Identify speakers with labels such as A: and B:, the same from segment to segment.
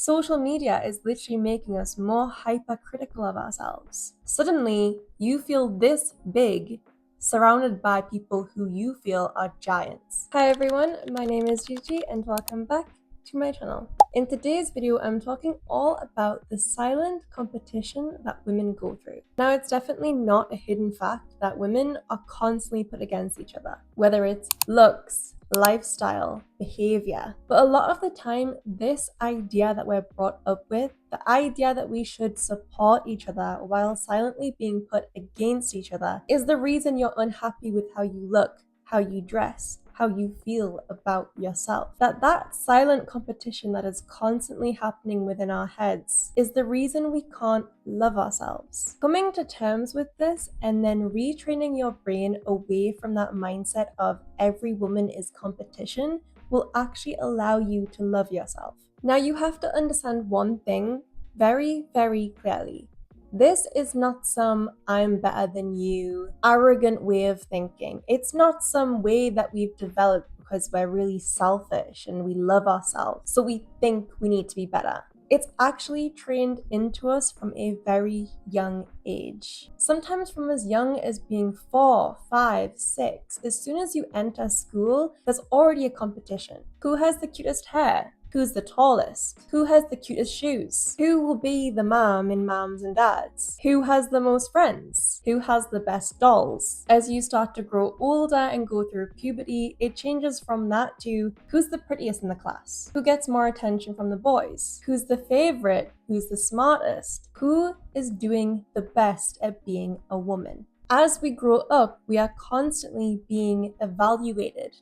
A: Social media is literally making us more hypercritical of ourselves. Suddenly, you feel this big, surrounded by people who you feel are giants. Hi everyone, my name is Gigi and welcome back to my channel. In today's video, I'm talking all about the silent competition that women go through. Now, it's definitely not a hidden fact that women are constantly put against each other, whether it's looks, lifestyle, behavior. But a lot of the time, this idea that we're brought up with, the idea that we should support each other while silently being put against each other, is the reason you're unhappy with how you look, how you dress, how you feel about yourself. That silent competition that is constantly happening within our heads is the reason we can't love ourselves. Coming to terms with this and then retraining your brain away from that mindset of every woman is competition will actually allow you to love yourself. Now, you have to understand one thing very, very clearly. This is not some I'm better than you arrogant way of thinking. It's not some way that we've developed because we're really selfish and we love ourselves, so we think we need to be better. It's actually trained into us from a very young age. Sometimes from as young as being 4, 5, 6. As soon as you enter school, there's already a competition. Who has the cutest hair? Who's the tallest? Who has the cutest shoes? Who will be the mom in moms and dads? Who has the most friends? Who has the best dolls? As you start to grow older and go through puberty, it changes from that to who's the prettiest in the class? Who gets more attention from the boys? Who's the favorite? Who's the smartest? Who is doing the best at being a woman? As we grow up, we are constantly being evaluated,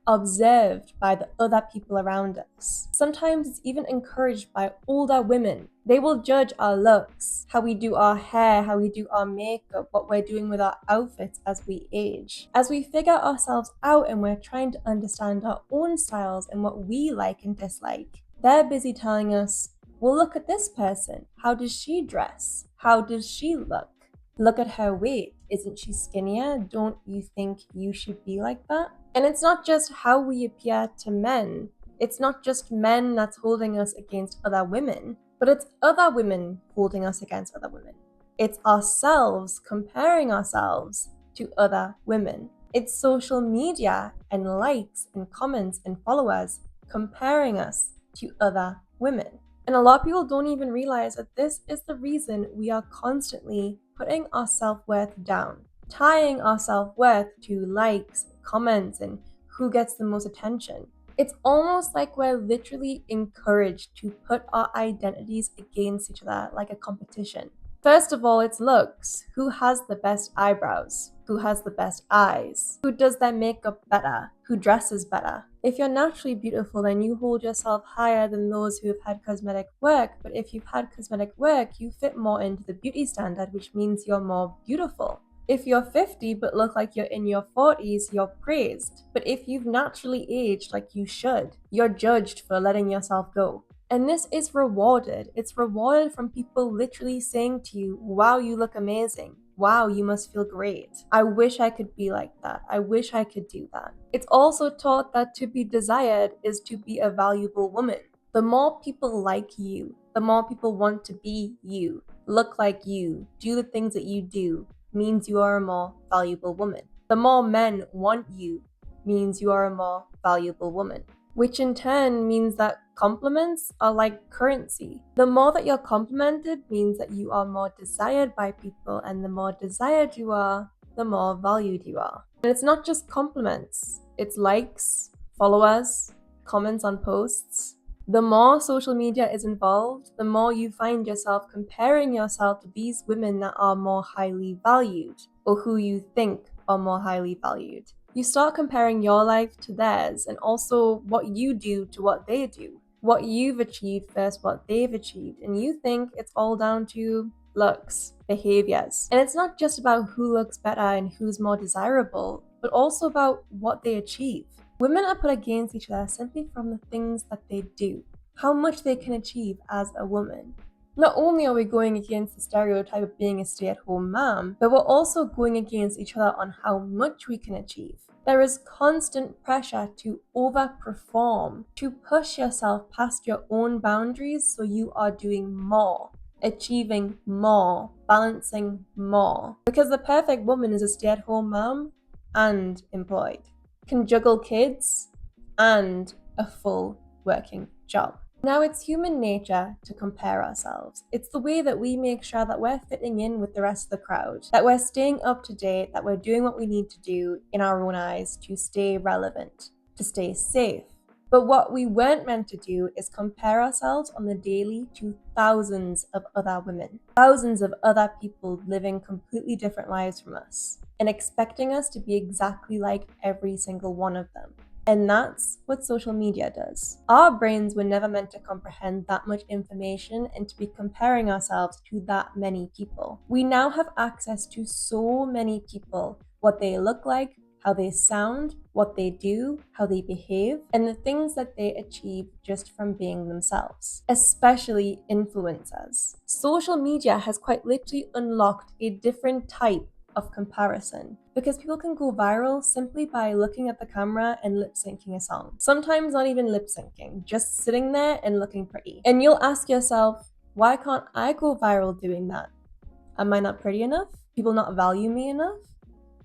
A: observed by the other people around us. Sometimes it's even encouraged by older women. They will judge our looks, how we do our hair, how we do our makeup, what we're doing with our outfits as we age. As we figure ourselves out and we're trying to understand our own styles and what we like and dislike, they're busy telling us, well, look at this person. How does she dress? How does she look? Look at her weight. Isn't she skinnier? Don't you think you should be like that? And it's not just how we appear to men. It's not just men that's holding us against other women, but it's other women holding us against other women. It's ourselves comparing ourselves to other women. It's social media and likes and comments and followers comparing us to other women. And a lot of people don't even realize that this is the reason we are constantly putting our self-worth down, tying our self-worth to likes, comments, and who gets the most attention. It's almost like we're literally encouraged to put our identities against each other like a competition. First of all, it's looks. Who has the best eyebrows? Who has the best eyes? Who does their makeup better? Who dresses better? If you're naturally beautiful, then you hold yourself higher than those who have had cosmetic work. But if you've had cosmetic work, you fit more into the beauty standard, which means you're more beautiful. If you're 50 but look like you're in your 40s, you're praised. But if you've naturally aged like you should, you're judged for letting yourself go. And this is rewarded. It's rewarded from people literally saying to you, wow, you look amazing. Wow, you must feel great. I wish I could be like that. I wish I could do that. It's also taught that to be desired is to be a valuable woman. The more people like you, the more people want to be you, look like you, do the things that you do, means you are a more valuable woman. The more men want you means you are a more valuable woman, which in turn means that compliments are like currency. The more that you're complimented means that you are more desired by people, and the more desired you are, the more valued you are. And it's not just compliments, it's likes, followers, comments on posts. The more social media is involved, the more you find yourself comparing yourself to these women that are more highly valued, or who you think are more highly valued. You start comparing your life to theirs, and also what you do to what they do, what you've achieved versus what they've achieved, and you think it's all down to looks, behaviors. And it's not just about who looks better and who's more desirable, but also about what they achieve. Women are put against each other simply from the things that they do, how much they can achieve as a woman. Not only are we going against the stereotype of being a stay-at-home mom, but we're also going against each other on how much we can achieve. There is constant pressure to overperform, to push yourself past your own boundaries so you are doing more, achieving more, balancing more. Because the perfect woman is a stay-at-home mom and employed, can juggle kids and a full working job. Now, it's human nature to compare ourselves. It's the way that we make sure that we're fitting in with the rest of the crowd, that we're staying up to date, that we're doing what we need to do in our own eyes to stay relevant, to stay safe. But what we weren't meant to do is compare ourselves on the daily to thousands of other women, thousands of other people living completely different lives from us, and expecting us to be exactly like every single one of them. And that's what social media does. Our brains were never meant to comprehend that much information and to be comparing ourselves to that many people. We now have access to so many people, what they look like, how they sound, what they do, how they behave, and the things that they achieve just from being themselves, especially influencers. Social media has quite literally unlocked a different type of comparison because people can go viral simply by looking at the camera and lip syncing a song. Sometimes not even lip syncing, just sitting there and looking pretty. And you'll ask yourself, why can't I go viral doing that? Am I not pretty enough? People not value me enough?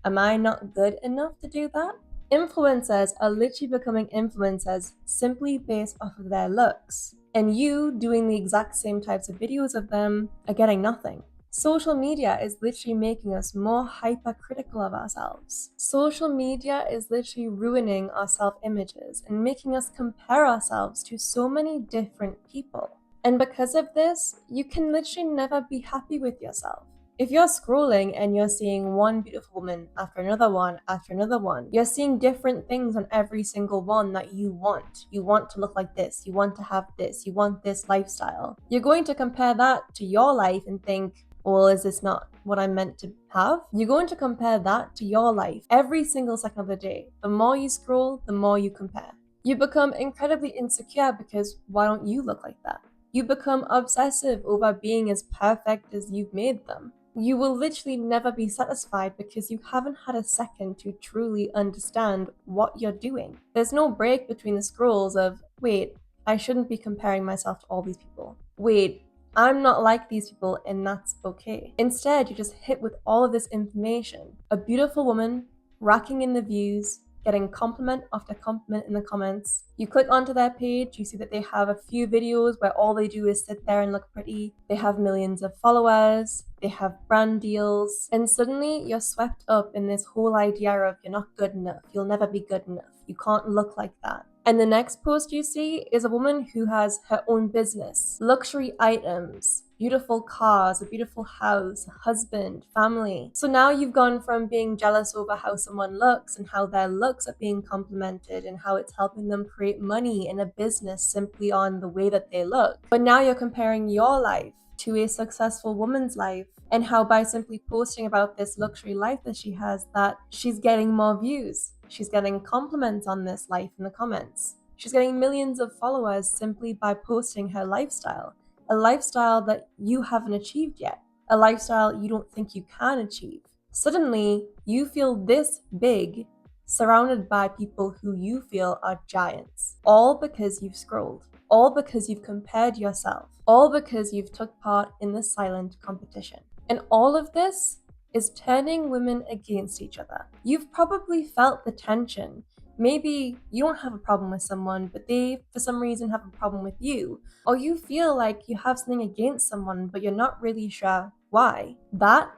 A: Am I not good enough to do that? Influencers are literally becoming influencers simply based off of their looks. And you doing the exact same types of videos of them are getting nothing. Social media is literally making us more hypercritical of ourselves. Social media is literally ruining our self-images and making us compare ourselves to so many different people. And because of this, you can literally never be happy with yourself. If you're scrolling and you're seeing one beautiful woman after another one after another one, you're seeing different things on every single one that you want. You want to look like this, you want to have this, you want this lifestyle. You're going to compare that to your life and think, well, is this not what I'm meant to have? You're going to compare that to your life every single second of the day. The more you scroll, the more you compare. You become incredibly insecure because why don't you look like that? You become obsessive over being as perfect as you've made them. You will literally never be satisfied because you haven't had a second to truly understand what you're doing. There's no break between the scrolls of, wait, I shouldn't be comparing myself to all these people. Wait, I'm not like these people and that's okay. Instead, you're just hit with all of this information. A beautiful woman racking in the views, getting compliment after compliment in the comments. You click onto their page, you see that they have a few videos where all they do is sit there and look pretty. They have millions of followers, they have brand deals, and suddenly you're swept up in this whole idea of you're not good enough, you'll never be good enough, you can't look like that. And the next post you see is a woman who has her own business, luxury items, beautiful cars, a beautiful house, a husband, family. So now you've gone from being jealous over how someone looks and how their looks are being complimented and how it's helping them create money in a business simply on the way that they look. But now you're comparing your life to a successful woman's life and how by simply posting about this luxury life that she has, that she's getting more views. She's getting compliments on this life in the comments. She's getting millions of followers simply by posting her lifestyle, a lifestyle that you haven't achieved yet, a lifestyle you don't think you can achieve. Suddenly, you feel this big, surrounded by people who you feel are giants, all because you've scrolled, all because you've compared yourself, all because you've took part in the silent competition. And all of this is turning women against each other. You've probably felt the tension. Maybe you don't have a problem with someone, but they, for some reason, have a problem with you. Or you feel like you have something against someone, but you're not really sure why. That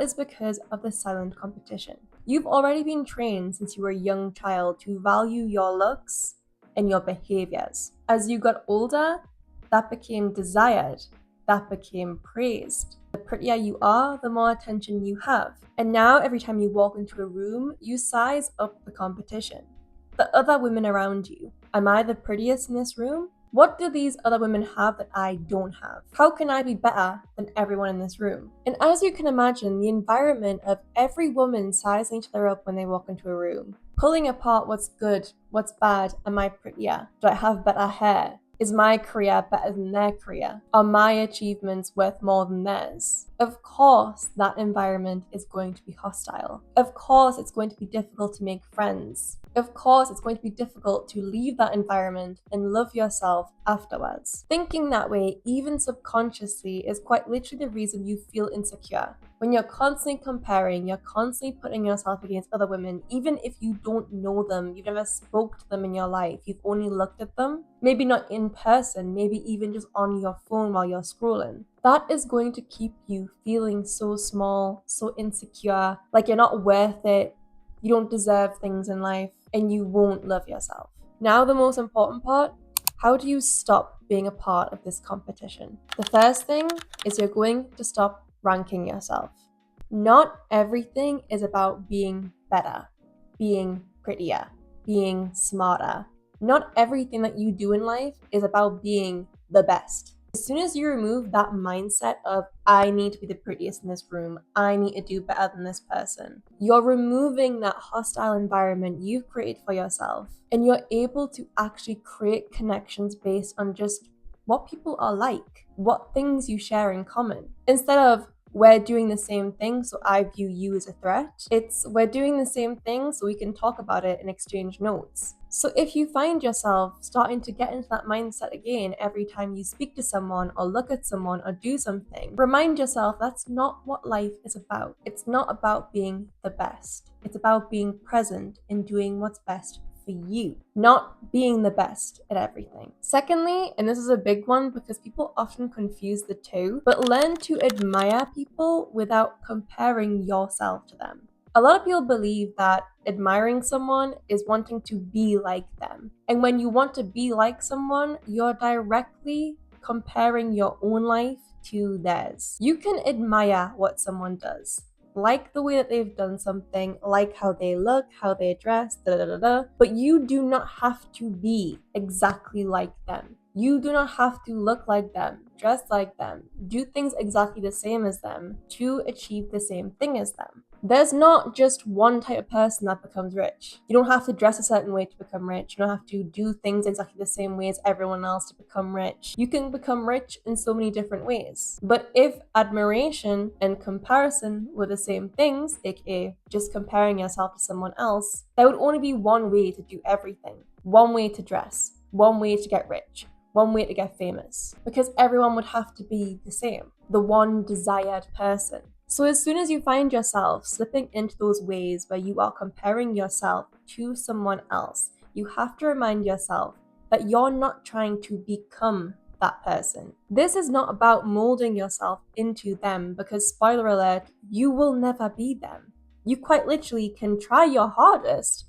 A: is because of the silent competition. You've already been trained since you were a young child to value your looks and your behaviors. As you got older, that became desired, that became praised. The prettier you are, the more attention you have. And now every time you walk into a room, you size up the competition. The other women around you. Am I the prettiest in this room? What do these other women have that I don't have? How can I be better than everyone in this room? And as you can imagine, the environment of every woman sizing each other up when they walk into a room, pulling apart what's good, what's bad, am I prettier? Do I have better hair? Is my career better than their career? Are my achievements worth more than theirs? Of course, that environment is going to be hostile. Of course, it's going to be difficult to make friends. Of course, it's going to be difficult to leave that environment and love yourself afterwards. Thinking that way, even subconsciously, is quite literally the reason you feel insecure. When you're constantly comparing, you're constantly putting yourself against other women, even if you don't know them, you've never spoke to them in your life, you've only looked at them, maybe not in person, maybe even just on your phone while you're scrolling. That is going to keep you feeling so small, so insecure, like you're not worth it, you don't deserve things in life, and you won't love yourself. Now, the most important part: how do you stop being a part of this competition? The first thing is you're going to stop ranking yourself. Not everything is about being better, being prettier, being smarter. Not everything that you do in life is about being the best. As soon as you remove that mindset of, I need to be the prettiest in this room, I need to do better than this person, you're removing that hostile environment you've created for yourself, and you're able to actually create connections based on just what people are like, what things you share in common. Instead of, we're doing the same thing, so I view you as a threat. It's, we're doing the same thing, so we can talk about it and exchange notes. So if you find yourself starting to get into that mindset again every time you speak to someone or look at someone or do something, remind yourself that's not what life is about. It's not about being the best. It's about being present and doing what's best for you, not being the best at everything. Secondly, and this is a big one because people often confuse the two, but learn to admire people without comparing yourself to them. A lot of people believe that admiring someone is wanting to be like them. And when you want to be like someone, you're directly comparing your own life to theirs. You can admire what someone does, like the way that they've done something, like how they look, how they dress, but you do not have to be exactly like them. You do not have to look like them, dress like them, do things exactly the same as them to achieve the same thing as them. There's not just one type of person that becomes rich. You don't have to dress a certain way to become rich. You don't have to do things exactly the same way as everyone else to become rich. You can become rich in so many different ways. But if admiration and comparison were the same things, aka just comparing yourself to someone else, there would only be one way to do everything. One way to dress, one way to get rich, one way to get famous. Because everyone would have to be the same, the one desired person. So as soon as you find yourself slipping into those ways where you are comparing yourself to someone else, you have to remind yourself that you're not trying to become that person. This is not about molding yourself into them because, spoiler alert, you will never be them. You quite literally can try your hardest,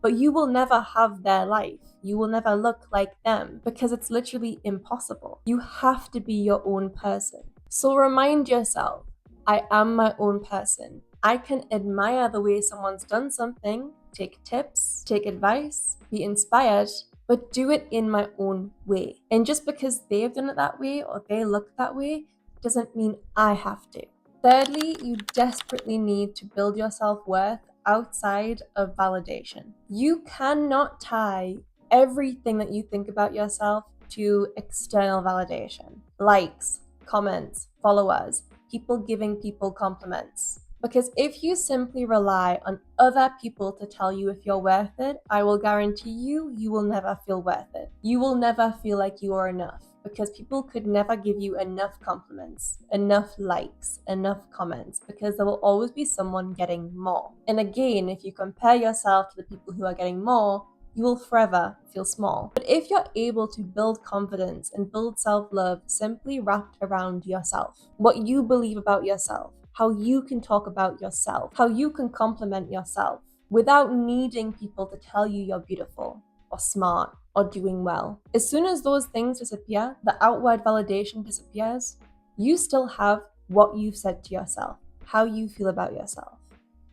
A: but you will never have their life. You will never look like them because it's literally impossible. You have to be your own person. So remind yourself, I am my own person. I can admire the way someone's done something, take tips, take advice, be inspired, but do it in my own way. And just because they've done it that way or they look that way doesn't mean I have to. Thirdly, you desperately need to build your self-worth outside of validation. You cannot tie everything that you think about yourself to external validation, likes, comments, followers, people giving people compliments. Because if you simply rely on other people to tell you if you're worth it, I will guarantee you will never feel worth it. You will never feel like you are enough because people could never give you enough compliments, enough likes, enough comments, because there will always be someone getting more. And again, if you compare yourself to the people who are getting more, you will forever feel small. But if you're able to build confidence and build self-love simply wrapped around yourself, what you believe about yourself, how you can talk about yourself, how you can compliment yourself without needing people to tell you you're beautiful or smart or doing well. As soon as those things disappear, the outward validation disappears, you still have what you've said to yourself, how you feel about yourself.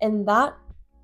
A: And that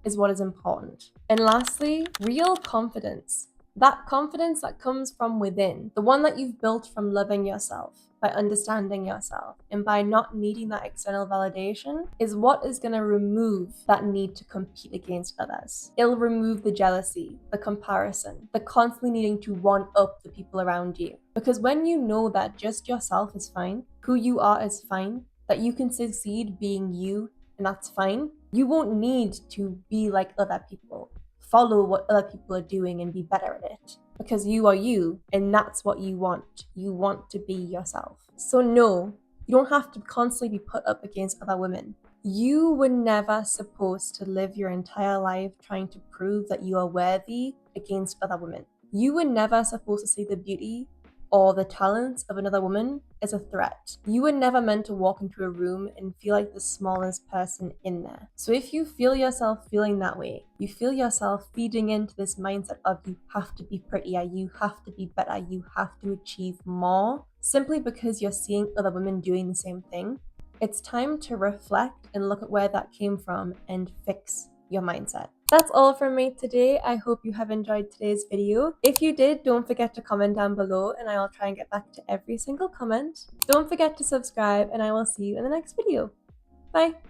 A: is what is important. And lastly, real confidence That confidence that comes from within, the one that you've built from loving yourself, by understanding yourself, and by not needing that external validation, is what is going to remove that need to compete against others. It'll remove the jealousy, the comparison, the constantly needing to one up the people around you. Because when you know that just yourself is fine, who you are is fine, that you can succeed being you, and that's fine, you won't need to be like other people. Follow what other people are doing and be better at it, because you are you and that's what you want. You want to be yourself. So no, you don't have to constantly be put up against other women. You were never supposed to live your entire life trying to prove that you are worthy against other women. You were never supposed to see the beauty or the talents of another woman as a threat. You were never meant to walk into a room and feel like the smallest person in there. So if you feel yourself feeling that way, you feel yourself feeding into this mindset of you have to be prettier, you have to be better, you have to achieve more, simply because you're seeing other women doing the same thing, it's time to reflect and look at where that came from and fix your mindset. That's all from me today. I hope you have enjoyed today's video. If you did, don't forget to comment down below and I will try and get back to every single comment. Don't forget to subscribe and I will see you in the next video. Bye!